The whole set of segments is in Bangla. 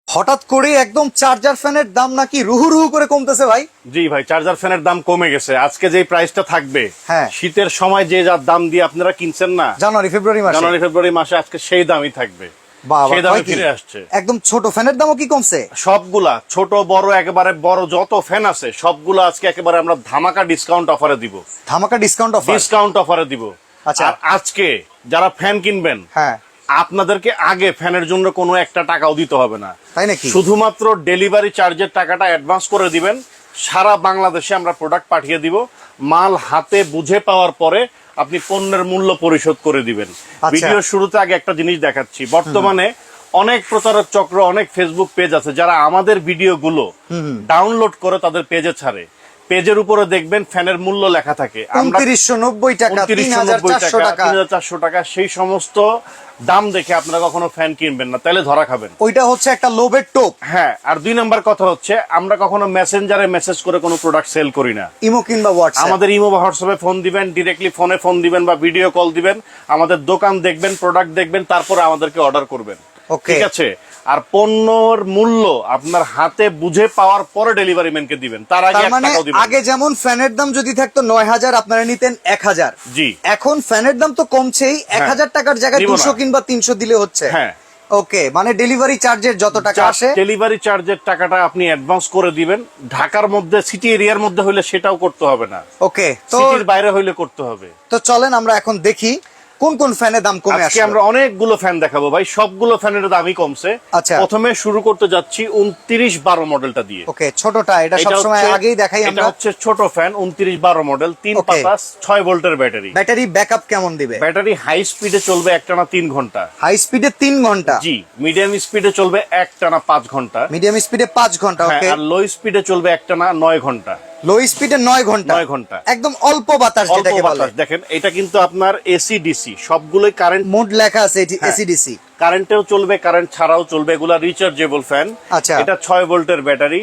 হঠাৎ করে একদম চার্জার ফ্যানের দাম নাকি রুহু রুহু করে কমতেছে ভাই। জি ভাই, চার্জার ফ্যানের দাম কমে গেছে। আজকে যে প্রাইসটা থাকবে, হ্যাঁ, শীতের সময় যে যার দাম দিয়ে আপনারা কিনছেন না, জানুয়ারি ফেব্রুয়ারি মাসে আজকে সেই দামই থাকবে। বাবা, সেই দামে হয় কি? ফিরে আসছে। একদম ছোট ফ্যানের দামও কি কমছে? সবগুলা ছোট বড় একেবারে বড় যত ফ্যান আছে সবগুলো আজকে একেবারে আমরা ধামাকা ডিসকাউন্ট অফারে দিব। ধামাকা ডিসকাউন্ট অফারে দিব। আচ্ছা। আর আজকে যারা ফ্যান কিনবেন, হ্যাঁ, আপনাদেরকে আগে ফ্যানের জন্য কোনো একটা টাকাও দিতে হবে না, তাই নাকি? শুধুমাত্র ডেলিভারি চার্জের টাকাটা অ্যাডভান্স করে দিবেন। সারা বাংলাদেশে আমরা প্রোডাক্ট পাঠিয়ে দিব। মাল হাতে বুঝে পাওয়ার পরে আপনি পণ্যের মূল্য পরিশোধ করে দিবেন। আচ্ছা। ভিডিওর শুরুতে আগে একটা জিনিস দেখাচ্ছি, বর্তমানে অনেক প্রতারক চক্র, অনেক ফেসবুক পেজ আছে যারা আমাদের ভিডিওগুলো ডাউনলোড করে তাদের পেজে ছাড়ে। পেজের উপরে দেখবেন ফ্যানের মূল্য লেখা থাকে 2990 টাকা, 3400 টাকা। সেই সমস্ত দাম দেখে আপনারা কখনো ফ্যান কিনবেন না, তাহলে ধরা খাবেন। ওইটা হচ্ছে একটা লোভের টোপ। হ্যাঁ, আর 2 নাম্বার কথা হচ্ছে আমরা কখনো মেসেঞ্জারে মেসেজ করে কোনো প্রোডাক্ট সেল করি না। ইমো কিংবা হোয়াটসঅ্যাপ, আমাদের ইমো বা হোয়াটসঅ্যাপে ফোন দিবেন, ডিরেক্টলি ফোনে ফোন দিবেন বা ভিডিও কল দিবেন, আমাদের দোকান দেখবেন, প্রোডাক্ট দেখবেন, তারপরে আমাদেরকে অর্ডার করবেন। ঠিক আছে? আর পণ্যর মূল্য আপনার হাতে বুঝে পাওয়ার পরে ডেলিভারি ম্যানকে দিবেন, তার আগে তার মানে আগে যেমন ফ্যানের দাম যদি থাকতো 9000 আপনারা নিতেন 1000। জি, এখন ফ্যানের দাম তো কমছেই, 1000 টাকার জায়গায় 200 কিংবা 300 দিলে হচ্ছে। হ্যাঁ, ওকে, মানে ডেলিভারি চার্জের যত টাকা আসে, ডেলিভারি চার্জের টাকাটা আপনি অ্যাডভান্স করে দিবেন। ঢাকার মধ্যে সিটি এরিয়ার মধ্যে হইলে সেটাও করতে হবে না, ওকে, তো সিটির বাইরে হইলে করতে হবে। তো চলেন আমরা এখন দেখি কোন কোন ফ্যানের দাম কমে আসছে। আজকে আমরা অনেকগুলো ফ্যান দেখাবো ভাই, সবগুলো ফ্যানের দামই কমছে। আচ্ছা, প্রথমে শুরু করতে যাচ্ছি 2912 মডেলটা দিয়ে। ওকে, ছোটটা, এটা সব সময় আগেই দেখাই আমরা। এটা হচ্ছে ছোট ফ্যান 2912 মডেল, 3 পাতা 6 ভোল্টের ব্যাটারি। ব্যাটারি ব্যাকআপ কেমন দিবে? ব্যাটারি হাই স্পিডে চলবে একটানা 3 ঘন্টা। হাই স্পিডে 3 ঘন্টা? জি। মিডিয়াম স্পিডে চলবে একটানা 5 ঘন্টা। মিডিয়াম স্পিডে 5 ঘন্টা, ওকে। আর লো স্পিডে চলবে একটানা 9 ঘন্টা। লো স্পিডে 9 ঘন্টা? 9 ঘন্টা, একদম অল্প বাতাস যেটাকে বলে। দেখেন, এটা কিন্তু আপনার এসি ডিসি সবগুলোই কারেন্ট মোড লেখা আছে, এটি এসি ডিসি। কারেন্টেও চলবে, কারেন্ট ছাড়াও চলবে, এগুলা রিচার্জেবল ফ্যান। আচ্ছা, এটা 6 ভোল্টের ব্যাটারি,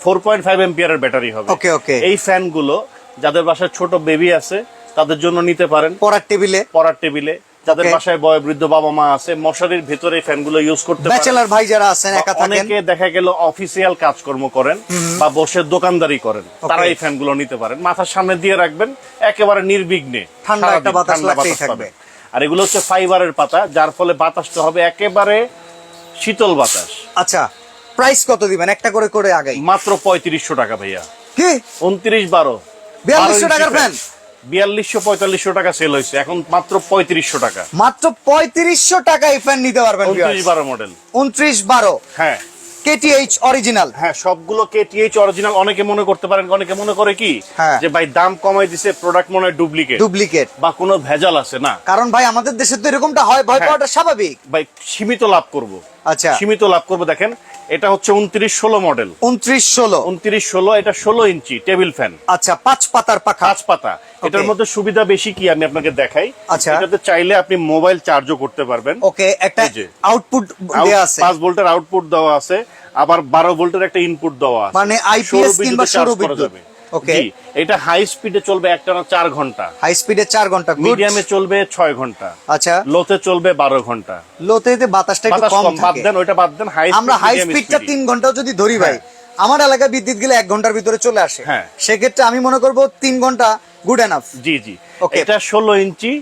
4.5 এম্পিয়ারের ব্যাটারি হবে। ওকে ওকে। এই ফ্যান গুলো যাদের বাসায় ছোট বেবি আছে তাদের জন্য নিতে পারেন, পড়ার টেবিলে। যাদের বাসায় বয়োবৃদ্ধ বাবা মা আছে মশারির ভিতরে এই ফ্যানগুলো ইউজ করতে পারেন। ব্যাচেলর ভাই যারা আছেন, একা থাকেন, অনেকে দেখা গেল অফিসিয়াল কাজকর্ম করেন বা বসে দোকানদারি করেন, তারা এই ফ্যানগুলো নিতে পারেন। মাথার সামনে দিয়ে রাখবেন, একেবারে নির্বিঘ্নে ঠান্ডা একটা বাতাস লাগতেই থাকবে। আর এগুলো হচ্ছে ফাইবারের পাতা, যার ফলে বাতাসটা হবে একেবারে শীতল বাতাস। আচ্ছা, প্রাইস কত দিবেন একটা করে করে আগে? মাত্র 3500 টাকা ভাইয়া। কি 2912? 4200 টাকার ফ্যান? 4200-4500 টাকা সেল হয়েছে, এখন মাত্র 3500 টাকা। মাত্র 3500 টাকা এই ফ্যান নিতে পারবেন। 2912 মডেল, 2912। হ্যাঁ, কেটিএইচ অরিজিনাল। হ্যাঁ, সবগুলো কেটিএইচ অরিজিনাল। অনেকে মনে করতে পারেন, অনেকে মনে করে কি যে ভাই দাম কমাই দিছে, প্রোডাক্ট মনে হয় ডুপ্লিকেট বা কোনো ভেজাল আছে। না, কারণ ভাই আমাদের দেশে তো এরকমটা হয়, ভয় পাওয়াটা স্বাভাবিক। ভাই সীমিত লাভ করব। আচ্ছা, সীমিত লাভ করব। দেখেন, এটা হচ্ছে 2916 মডেল। 2916, এটা 16 ইঞ্চি টেবিল ফ্যান। আচ্ছা, 5 পাতার পাখা। 5 পাতা। এটার মধ্যে সুবিধা বেশি কি আমি আপনাকে দেখাই। আচ্ছা, এটাতে চাইলে আপনি মোবাইল চার্জও করতে পারবেন। ওকে, একটা আউটপুট দেয়া আছে, 5 ভোল্টের আউটপুট দেওয়া আছে, আবার 12 ভোল্টের একটা ইনপুট দেওয়া আছে, মানে আইপিএস কিংবা সৌর বিদ্যুৎ। ওকে, এটা হাই স্পিডে চলবে একটানা 4 ঘন্টা। হাই স্পিডে 4 ঘন্টা, মিডিয়ামে চলবে 6 ঘন্টা। আচ্ছা, লোতে চলবে 12 ঘন্টা। লোতে বাতাসটা একটু কম থাকে। বাদ দেন, ওইটা বাদ দেন। আমরা হাই স্পিডটা 3 ঘন্টাও যদি ধরি ভাই, আমার এলাকায় বিদ্যুৎ গেলে 1 ঘন্টার ভিতরে চলে আসে। সেক্ষেত্রে আমি মনে করব 3 ঘন্টা গুড এনাফ। জি জি। এটা 16 ইঞ্চি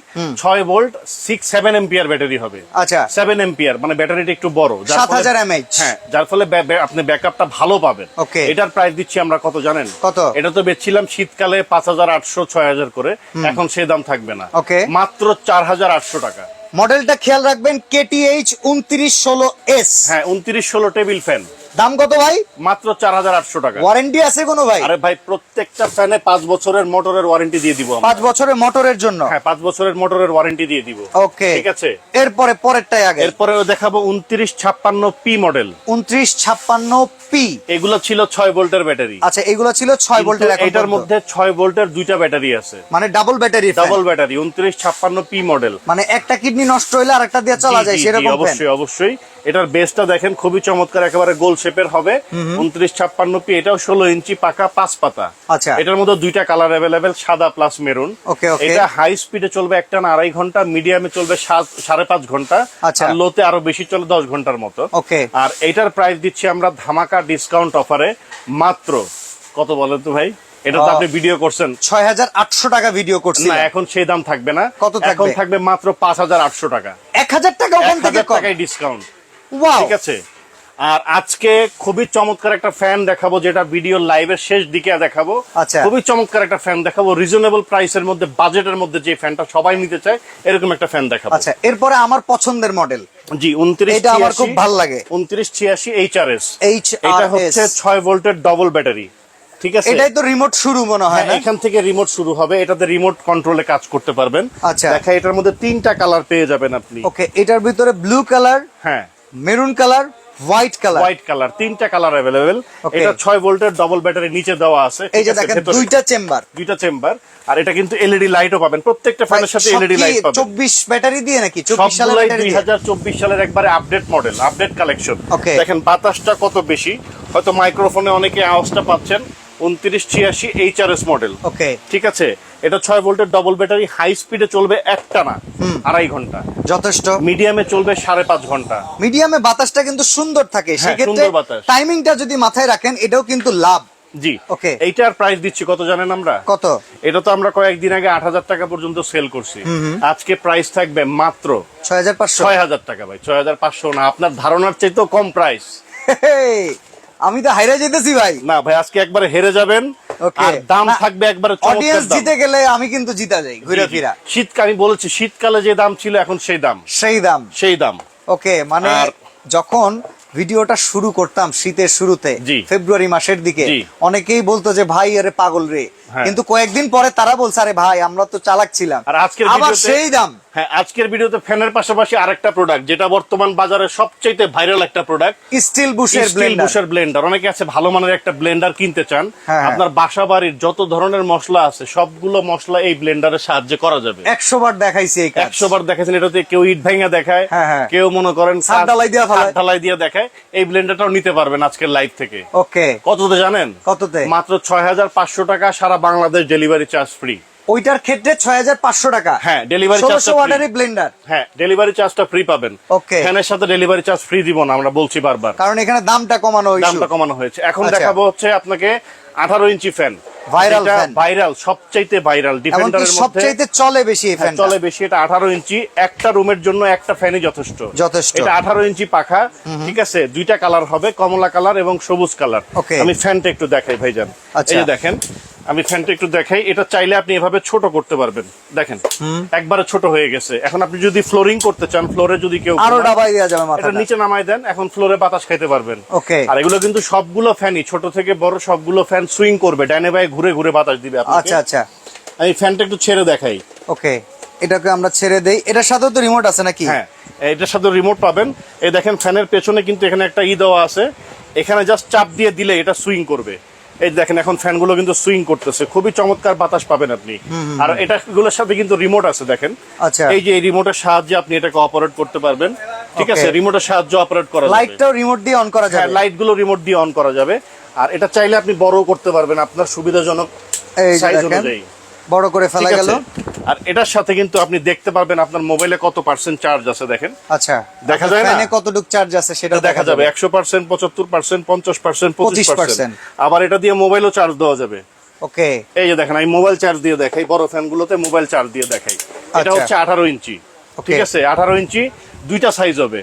6 ভোল্ট 6-7 এম্পিয়ার ব্যাটারি হবে। আচ্ছা, 7 এম্পিয়ার মানে ব্যাটারিটা একটু বড়, 7000 এমএইচ। হ্যাঁ, যার ফলে আপনি ব্যাকআপটা ভালো পাবেন। ওকে, এটার প্রাইস দিচ্ছি আমরা কত জানেন? কত? এটা তো বেচছিলাম শীতকালে 5800-6000 করে, এখন সেই দাম থাকবে না। ওকে, মাত্র 4800 টাকা। মডেলটা খেয়াল রাখবেন, কেটিএইচ 2916S। হ্যাঁ, 2916 টেবিল ফ্যান। দাম কত ভাই? মাত্র 4800 টাকা। ওয়ারেন্টি আছে কোনো ভাই? আরে ভাই, প্রত্যেকটা ফ্যানে 5 বছরের মোটরের ওয়ারেন্টি দিয়ে দিব। 5 বছরের মোটরের জন্য? হ্যাঁ, 5 বছরের মোটরের ওয়ারেন্টি দিয়ে দিব। ওকে, ঠিক আছে। এরপরে পরেরটাই আগে। এরপরে দেখাবো 2956P মডেল। 2956P পি, এগুলো ছিল 6 ভোল্টের ব্যাটারি। আচ্ছা এগুলো ছিল 6 ভোল্টের, এখন এটার মধ্যে 6 ভোল্টের দুইটা ব্যাটারি আছে, মানে double battery, double battery 2956 P model. মানে একটা কিডনি নষ্ট হইলে আরেকটা দিয়ে চলা যায় সেরকম। অবশ্যই অবশ্যই। এটার বেসটা দেখেন খুবই চমৎকার, একেবারে গোল শেপের হবে, 2956 পি। এটাও 16 ইঞ্চি পাকা 5 পাতা। আচ্ছা, এটার মধ্যে দুইটা কালার अवेलेबल, সাদা প্লাস মেরুন। ওকে ওকে। এটা হাই স্পিডে চলবে একটানা 2.5 ঘন্টা, মিডিয়ামে চলবে 5.5 ঘন্টা, আচ্ছা, আর লোতে আরো বেশি চলে 10 ঘন্টার মতো। ওকে। আর এটার প্রাইস দিচ্ছি আমরা ধামাকা ডিসকাউন্ট অফারে মাত্র কত বলেন তো ভাই? এটা তো আপনি ভিডিও করছেন 6800 টাকা ভিডিও করছি না, এখন সেই দাম থাকবে না। কত থাকবে? এখন থাকবে মাত্র 5800 টাকা। 1000 টাকা ওখান থেকে 1000 টাকায় ডিসকাউন্ট। ওয়াও, ঠিক আছে। আর আজকে খুবই চমৎকার একটা ফ্যান দেখাবো, যেটা ভিডিও লাইভের শেষ দিকে দেখাবো। আচ্ছা, খুবই চমৎকার একটা ফ্যান দেখাবো, রিজনেবল প্রাইসের মধ্যে, বাজেটের মধ্যে, যে ফ্যানটা সবাই নিতে চায় এরকম একটা ফ্যান দেখাবো। আচ্ছা এরপরে আমার পছন্দের মডেল, জি 2986, এটা আমার খুব ভালো লাগে, 2986 HRS। HRS এটা হচ্ছে 6 ভোল্টের ডবল ব্যাটারি। ঠিক আছে, এটাই তো রিমোট শুরু মনে হয় না? এখান থেকে রিমোট শুরু হবে, এটাতে রিমোট কন্ট্রোলে কাজ করতে পারবেন। আচ্ছা, দেখা এটার মধ্যে 3টা কালার পেয়ে যাবেন আপনি। ওকে, এটার ভিতরে ব্লু কালার, হ্যাঁ maroon colour, white colour, white colour, 3টা কালার अवेलेबल। Okay. এটা 6 ভোল্টের ডবল ব্যাটারি নিচে দেওয়া আছে। এই যে দেখেন দুইটা চেম্বার, আর এটা কিন্তু এলইডি লাইটও পাবেন, প্রত্যেকটা ফ্যানের সাথে এলইডি লাইট পাবেন। 24 ব্যাটারি দিয়ে নাকি 24 সালের সবগুলাই ব্যাটারি দিয়ে? 2024 সালের একবারে update model, update collection. Okay. দেখেন বাতাসটা কত বেশি, হয়তো মাইক্রোফোনে অনেকে আওয়াজটা পাচ্ছেন। 2986 HRS মডেল। ওকে, ঠিক আছে, এটা 6 ভোল্টের ডবল ব্যাটারি, হাই স্পিডে চলবে একটানা 2.5 ঘন্টা, যথেষ্ট। মিডিয়ামে চলবে 5.5 ঘন্টা। মিডিয়ামে বাতাসটা কিন্তু সুন্দর থাকে, সেক্ষেত্রে সুন্দর বাতাস। টাইমিংটা যদি মাথায় রাখেন এটাও কিন্তু লাভ। জি ওকে, এইটার প্রাইস দিচ্ছি কত জানেন আমরা? কত? এটা তো আমরা কয়েকদিন আগে 8000 টাকা পর্যন্ত সেল করছি, আজকে প্রাইস থাকবে মাত্র 6500। 6000 টাকা ভাই, 6500 না, আপনার ধারণার চাইতেও কম প্রাইস। আমি তো হাইরা যেতেছি ভাই। না ভাই, আজকে একবারে হেরে যাবেন। আর দাম থাকবে একবারে চমৎকার দাম। অডিয়েন্স জিতে গেলে আমি কিন্তু জিতা যাই ঘুরে ফিরা। শীতকাল, আমি বলেছি শীতকালে যে দাম ছিল এখন সেই দাম, সেই দাম। ওকে, মানে যখন ভিডিওটা শুরু করতাম শীতের শুরুতে, ফেব্রুয়ারি মাসের দিকে, অনেকেই বলতো যে ভাই আরে পাগল রে, কিন্তু কয়েকদিন পরে তারা বলছে আরে ভাই আমরা তো চালাক ছিলাম। আর আজকের আবার সেই দাম। হ্যাঁ, আজকের ভিডিওতে ফ্যানের পাশাপাশি আরেকটা প্রোডাক্ট, যেটা বর্তমান বাজারে সবচেয়ে ভাইরাল একটা প্রোডাক্ট, স্টিল বুশের ব্লেন্ডার। অনেকে আছে ভালো মানের একটা ব্লেন্ডার কিনতে চান, আপনার বাসা বাড়ির যত ধরনের মশলা আছে সবগুলো মশলা এই ব্লেন্ডারের সাহায্যে করা যাবে। 100 বার দেখাইছি, 100 বার দেখাইছেন। এটাতে কেউ ইট ভাঙা দেখায়, কেউ মনে করেন ঢালাই দিয়ে দেখায়। এই ব্লেন্ডারটাও নিতে পারবেন আজকের লাইভ থেকে। ওকে, কততে জানেন? কততে? মাত্র 6500 টাকা, সারা বাংলাদেশ ডেলিভারি চার্জ ফ্রি। ওইটার ক্ষেত্রে 6500 টাকা। হ্যাঁ, ডেলিভারি চার্জ 1600 ওয়াটের ব্লেন্ডার। হ্যাঁ, ডেলিভারি চার্জটা ফ্রি পাবেন। ওকে, ফ্যানের সাথে ডেলিভারি চার্জ ফ্রি দিব না, আমরা বলছি বারবার, কারণ এখানে দামটা কমানো হয়েছে। এখন দেখাবো হচ্ছে আপনাকে 18 ইঞ্চি ফ্যান, ভাইরাল, সবচাইতে ভাইরাল, ডিফেন্ডারের মধ্যে সবচাইতে চলে বেশি এই ফ্যানটা। চলে বেশি। এটা 18 ইঞ্চি, একটা রুমের জন্য একটা ফ্যানই যথেষ্ট। এটা 18 ইঞ্চি পাখা। ঠিক আছে, দুইটা কালার হবে, কমলা কালার এবং সবুজ কালার। আমি ফ্যানটা একটু দেখাই ভাইজান। এই যে দেখেন, আমি ফ্যানটা একটু দেখাই। এটা চাইলে আপনি এভাবে ছোট করতে পারবেন, দেখেন একবারে ছোট হয়ে গেছে। এখন আপনি যদি ফ্লোরিং করতে চান, ফ্লোরে যদি কেউ আরো ডাবাই দেওয়া যাবে, এটা নিচে নামাই দেন, এখন ফ্লোরে বাতাস খাইতে পারবেন। ওকে, আর এগুলো কিন্তু সবগুলো ফ্যানই, ছোট থেকে বড় সবগুলো ফ্যান সুইং করবে, ডাইনে বায়ে ঘুরে ঘুরে বাতাস দিবে আপনাকে। আচ্ছা আচ্ছা, আমি ফ্যানটা একটু ছেড়ে দেখাই। ওকে, এটাকে আমরা ছেড়ে দেই। এটার সাথেও তো রিমোট আছে নাকি? হ্যাঁ, এটার সাথে রিমোট পাবেন। এই দেখেন ফ্যানের পেছনে কিন্তু এখানে একটা দেওয়া আছে, এখানে জাস্ট চাপ দিয়ে দিলে এটা সুইং করবে। এই দেখেন এখন ফ্যানগুলো কিন্তু সুইং করতেছে, খুবই চমৎকার বাতাস পাবেন আপনি। আর এগুলোর সাথে কিন্তু রিমোট আছে, দেখেন। আচ্ছা, এই যে এই রিমোটের সাহায্যে আপনি এটাকে অপারেট করতে পারবেন। ঠিক আছে, রিমোটের সাহায্যে অপারেট করা যাবে। লাইটটাও রিমোট দিয়ে অন করা যাবে। লাইট গুলো রিমোট দিয়ে অন করা যাবে। আর এটা চাইলে আপনি বড়ও করতে পারবেন আপনার সুবিধাজনক সাইজ অনুযায়ী, বড় করে ফেলা গেল। আর এটার সাথে কিন্তু আপনি দেখতে পারবেন আপনার মোবাইলে কত % চার্জ আছে, দেখেন। আচ্ছা, দেখা যায় না ফ্যানে কতটুকু চার্জ আছে সেটা দেখা যাবে। 100%, 75%, 50%, 25%। আবার এটা দিয়ে মোবাইলও চার্জ দেওয়া যাবে। ওকে, এই যে দেখেন, আমি মোবাইল চার্জ দিয়ে দেখাই, বড় ফ্যানগুলোতে মোবাইল চার্জ দিয়ে দেখাই। এটা হচ্ছে 18 ইঞ্চি। ঠিক আছে, 18 ইঞ্চি, দুইটা সাইজ হবে।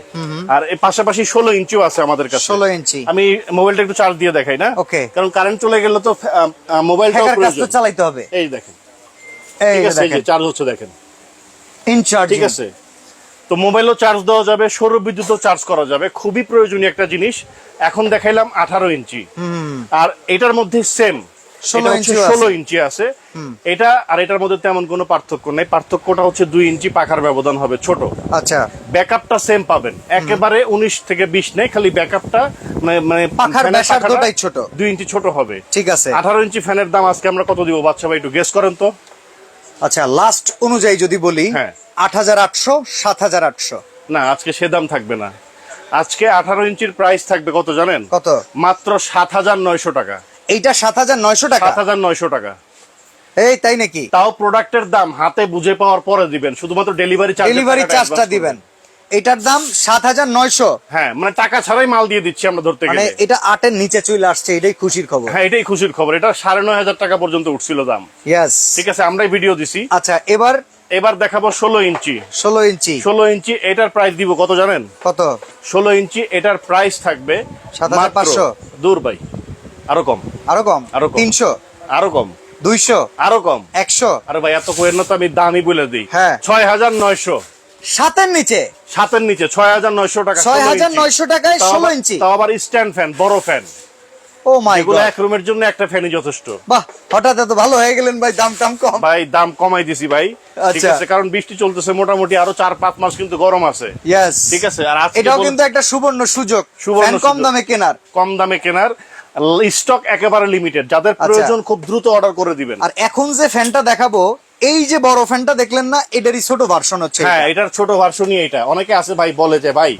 আর এর পাশাপাশি 16 ইঞ্চিও আছে আমাদের কাছে। 16 ইঞ্চি। আমি মোবাইলটা একটু চার্জ দিয়ে দেখাই না, ওকে, কারণ কারেন্ট চলে গেলে তো মোবাইলটাও প্রয়োজন, চালাইতে হবে। এই দেখেন, ঠিক আছে, এই যে চার্জ হচ্ছে, দেখেন ইন চার্জ। ঠিক আছে, তো মোবাইলও চার্জ দেওয়া যাবে, সৌর বিদ্যুৎও চার্জ করা যাবে, খুবই প্রয়োজনীয় একটা জিনিস। এখন দেখাইলাম 18 ইঞ্চি। আর এটার মধ্যে সেম 16 ইঞ্চি আছে। এটা আর এটার মধ্যে তেমন কোনো পার্থক্য নেই, পার্থক্যটা হচ্ছে 2 ইঞ্চি পাখার ব্যবধান হবে ছোট। আচ্ছা, ব্যাকআপটা সেম পাবেন, একেবারে 19 থেকে 20 নেই, খালি ব্যাকআপটা মানে পাখার ব্যাসার্ধটাই ছোট, 2 ইঞ্চি ছোট হবে। ঠিক আছে। 18 ইঞ্চি ফ্যানের দাম আজকে আমরা কত দিব বাচ্চা ভাই, একটু গেস করেন তো। আচ্ছা, লাস্ট অনুযায়ী যদি বলি 8800, 7800। না, আজকে সে দাম থাকবে না। আজকে 18 ইঞ্চির প্রাইস থাকবে কত জানেন? কত? মাত্র 7900 টাকা। এইটা 7900 টাকা? 7900 টাকা। এই তাই নাকি? তাও প্রোডাক্টের দাম হাতে বুঝে পাওয়ার পরে দিবেন, শুধুমাত্র ডেলিভারি চার্জটা দিবেন। এটার দাম 7900। হ্যাঁ, মানে টাকা ছাড়াই মাল দিয়ে দিচ্ছি আমরা ধরতে গেলে। মানে এটা 8 এর নিচে চলে আসছে, এটাই খুশির খবর। হ্যাঁ, এটাই খুশির খবর। এটা 9500 টাকা পর্যন্ত উঠছিল দাম। ইয়েস, ঠিক আছে, আমরাই ভিডিও দিছি। আচ্ছা, এবার দেখাবো 16 ইঞ্চি। 16 ইঞ্চি এটার প্রাইস দিব কত জানেন? কত? 16 ইঞ্চি এটার প্রাইস থাকবে 7500। দূর ভাই, আরো কম। 300, আরো কম। 200, আরো কম। 100। আরে ভাই, এত কোয়েন না তো, আমি দামই বলে দিই। হ্যাঁ, 6900। 7 এর নিচে 6900 টাকা। 6900 টাকায় 16 ইঞ্চি। তাও আবার স্ট্যান্ড ফ্যান, বড় ফ্যান। ও মাই গড, এক রুমের জন্য একটা ফ্যানই যথেষ্ট। বাহ, হঠাৎ এত ভালো হয়ে গেলেন ভাই, দাম কম। ভাই দাম কমাই দিছি ভাই। ঠিক আছে, কারণ বৃষ্টি চলতেছে, মোটামুটি আরো 4-5 মাস কিন্তু গরম আছে। ইয়েস, ঠিক আছে। আর এটাও কিন্তু একটা সুবর্ণ সুযোগ, ফ্যান কম দামে কেনার। স্টক একেবারে লিমিটেড, যাদের প্রয়োজন খুব দ্রুত অর্ডার করে দিবেন। আর এখন যে ফ্যানটা দেখাবো, এই যে বড় ফ্যানটা দেখলেন না, এটারই ছোট ভার্সন হচ্ছে। হ্যাঁ, এটার ছোট ভার্সনই এটা। অনেকে আছে ভাই, বলে যে ভাই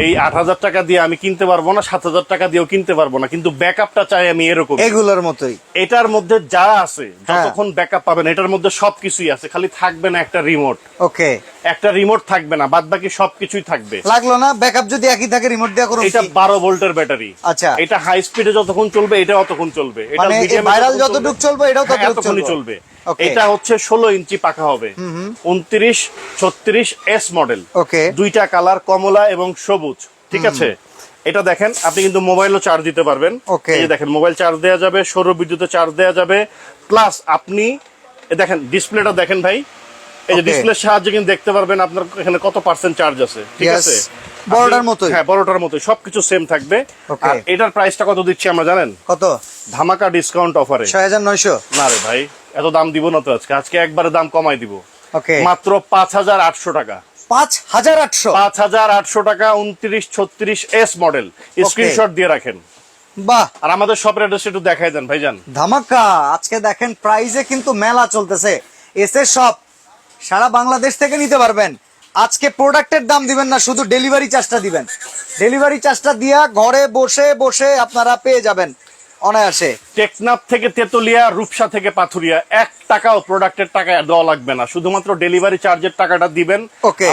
এই 8000 টাকা দিয়ে আমি কিনতে পারবো না, 7000 টাকা দিয়েও কিনতে পারবো না, কিন্তু ব্যাকআপটা চাই আমি এরকম। এগুলোর মতোই এটার মধ্যে যা আছে, যতক্ষণ ব্যাকআপ পাবেন, এটার মধ্যে সবকিছুই আছে, খালি থাকবে না একটা রিমোট। ওকে, একটা রিমোট থাকবে না, বাদ বাকি সবকিছুই থাকবে। লাগলো না ব্যাকআপ যদি একই থাকে, রিমোট দিয়ে করুন। এটা 12 ভোল্টের ব্যাটারি। আচ্ছা, এটা হাই স্পিডে যতক্ষণ চলবে, এটা ততক্ষণ চলবে। এটা মিডিয়াম ভাইরাল যতটুকু চলবে, এটাও ততটুকু চলবে। এটা হচ্ছে 16 ইঞ্চি পাখা হবে, 29-36S মডেল। ওকে, দুইটা কালার, কমলা এবং সবুজ। ঠিক আছে। এটা দেখেন, আপনি কিন্তু মোবাইলও চার্জ দিতে পারবেন। এই যে দেখেন, মোবাইল চার্জ দেওয়া যাবে, সৌর বিদ্যুতে চার্জ দেওয়া যাবে। প্লাস আপনি দেখেন, ডিসপ্লেটা দেখেন ভাই, এই যে ডিসপ্লের সাহায্যে কিন্তু দেখতে পারবেন আপনার এখানে কত পার্সেন্ট চার্জ আছে। ঠিক আছে, বড়টার মতোই। হ্যাঁ, বড়টার মতোই, সবকিছু সেম থাকবে। আর এটার প্রাইসটা কত দিচ্ছি আমরা জানেন? কত? ধামাকা ডিসকাউন্ট অফারে 6900। না রে ভাই, এত দাম দিব না তো আজকে। আজকে একবারে দাম কমাই দিব। ওকে, মাত্র 5800 টাকা। 5800 টাকা। 29-36S model. স্ক্রিনশট দিয়ে রাখেন। বাহ। আর আমাদের শপের অ্যাড্রেস একটু দেখাই দেন ভাইজান। ধামাকা আজকে দেখেন, প্রাইজে কিন্তু মেলা চলতেছে। এসে শপ, সারা বাংলাদেশ থেকে নিতে পারবেন। আজকে প্রোডাক্টের দাম দিবেন না, শুধু ডেলিভারি চার্জটা দিবেন। ডেলিভারি চার্জটা দিয়া ঘরে বসে বসে আপনারা পেয়ে যাবেন অনায়াসে। টেকনাফ থেকে তেতুলিয়া, রূপসা থেকে পাথুরিয়া, 1 টাকাও প্রোডাক্টের টাকা দেওয়া লাগবে না, শুধুমাত্র ডেলিভারি চার্জের টাকাটা দিবেন।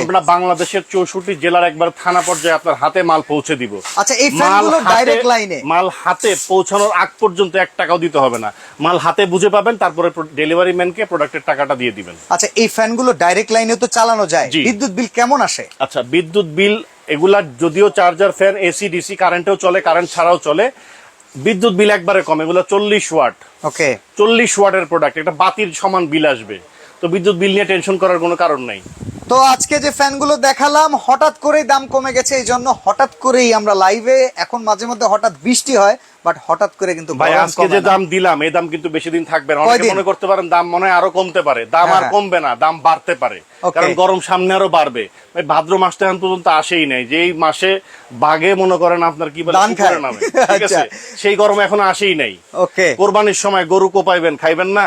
আমরা বাংলাদেশের 64 জেলার একবার থানা পর্যায়ে আপনার হাতে মাল পৌঁছে দিব। আচ্ছা, এই ফ্যানগুলো ডাইরেক্ট লাইনে, মাল হাতে পৌঁছানোর আগ পর্যন্ত 1 টাকাও দিতে হবে না, মাল হাতে বুঝে পাবেন, তারপরে ডেলিভারি ম্যানকে প্রোডাক্টের টাকাটা দিয়ে দিবেন। আচ্ছা, এই ফ্যানগুলো ডাইরেক্ট লাইনে তো চালানো যায়, বিদ্যুৎ বিল কেমন আসে? আচ্ছা, বিদ্যুৎ বিল এগুলা যদিও চার্জার ফ্যান, এসি ডিসি কারেন্টেও চলে, কারেন্ট ছাড়াও চলে, বিদ্যুৎ বিল একবারে কম। এগুলো 40 ওয়াট। ওকে, 40 ওয়াটের প্রোডাক্ট, এটা বাতির সমান বিল আসবে, তো বিদ্যুৎ বিল নিয়ে টেনশন করার কোনো কারণ নাই। তো আজকে যে ফ্যানগুলো দেখালাম, হঠাৎ করেই দাম কমে গেছে, এই জন্য হঠাৎ করেই আমরা লাইভে, এখন মাঝে মধ্যে হঠাৎ বৃষ্টি হয়, বাট হঠাৎ করে কিন্তু ভাই আজকে যে দাম দিলাম, এই দাম কিন্তু বেশি দিন থাকবে না। অনেকে মনে করতে পারেন দাম মনে হয় আরো কমতে পারে, দাম আর কমবে না, দাম বাড়তে পারে, কারণ গরম সামনে আরো বাড়বে। ভাই ভাদ্র মাসটা এখন পর্যন্ত আসেই নাই, যেই মাসে বাগে মনে করেন আপনার কি বলে নামে, ঠিক আছে, সেই গরম এখনো আসেই নাই। ওকে, কোরবানির সময় গরু কোপাইবেন, খাইবেন না?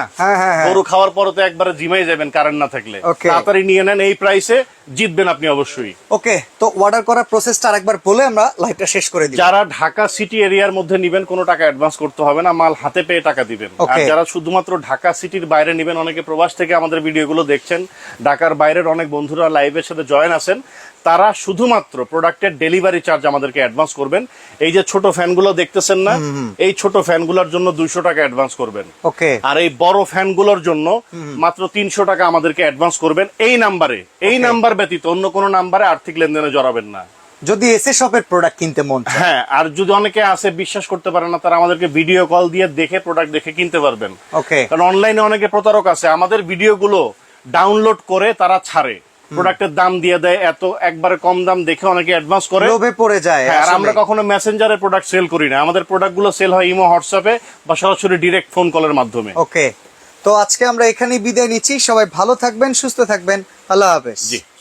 গরু খাওয়ার পরে তো একবারে জিমাই যাবেন কারেন্ট না থাকলে। তাড়াতাড়ি নিয়ে নেন, এই প্রাইসে জিতবেন আপনি অবশ্যই। ওকে, তো অর্ডার করার প্রসেসটা আরেকবার বলে আমরা লাইভটা শেষ করে দিই। যারা ঢাকা সিটি এরিয়ার মধ্যে নিবেন, কোনো টাকা অ্যাডভান্স করতে হবে না, মাল হাতে পেয়ে টাকা দিবেন। আর যারা শুধুমাত্র ঢাকা সিটির বাইরে নিবেন, অনেকে প্রবাস থেকে আমাদের ভিডিওগুলো দেখছেন, ঢাকার বাইরের অনেক বন্ধুরা লাইভের সাথে জয়েন আছেন, তারা শুধুমাত্র প্রোডাক্টের ডেলিভারি চার্জ আমাদেরকে অ্যাডভান্স করবেন। এই যে ছোট ফ্যানগুলো দেখতেছেন না, এই ছোট ফ্যানগুলোর জন্য 200 টাকা অ্যাডভান্স করবেন। ওকে, আর এই বড় ফ্যানগুলোর জন্য মাত্র 300 টাকা আমাদেরকে অ্যাডভান্স করবেন। এই নাম্বারে, এই নাম্বার ব্যতীত অন্য কোনো নাম্বারে আর্থিক লেনদেনে জড়াবেন না, যদি এসে শপের প্রোডাক্ট কিনতে মন চায়। হ্যাঁ, আর যদি অনেকে আছে বিশ্বাস করতে পারে না, তারা আমাদেরকে ভিডিও কল দিয়ে দেখে প্রোডাক্ট দেখে কিনতে পারবেন। ওকে, কারণ অনলাইনে অনেকে প্রতারক আছে, আমাদের ভিডিওগুলো ডাউনলোড করে তারা ছাড়ে। প্রোডাক্টের দাম দিয়ে দেয়, এত একবারে কম দাম দেখে অনেকে অ্যাডভান্স করে, লোভে পড়ে যায়। আর আমরা কখনো মেসেঞ্জারের প্রোডাক্ট সেল করি না, আমাদের প্রোডাক্ট গুলো সেল হয় ইমো, হোয়াটসঅ্যাপে বা সরাসরি ডিরেক্ট ফোন কলের মাধ্যমে। ওকে, তো আজকে আমরা এখানেই বিদায় নিচ্ছি। সবাই ভালো থাকবেন, সুস্থ থাকবেন, আল্লাহ হাফেজ। জি।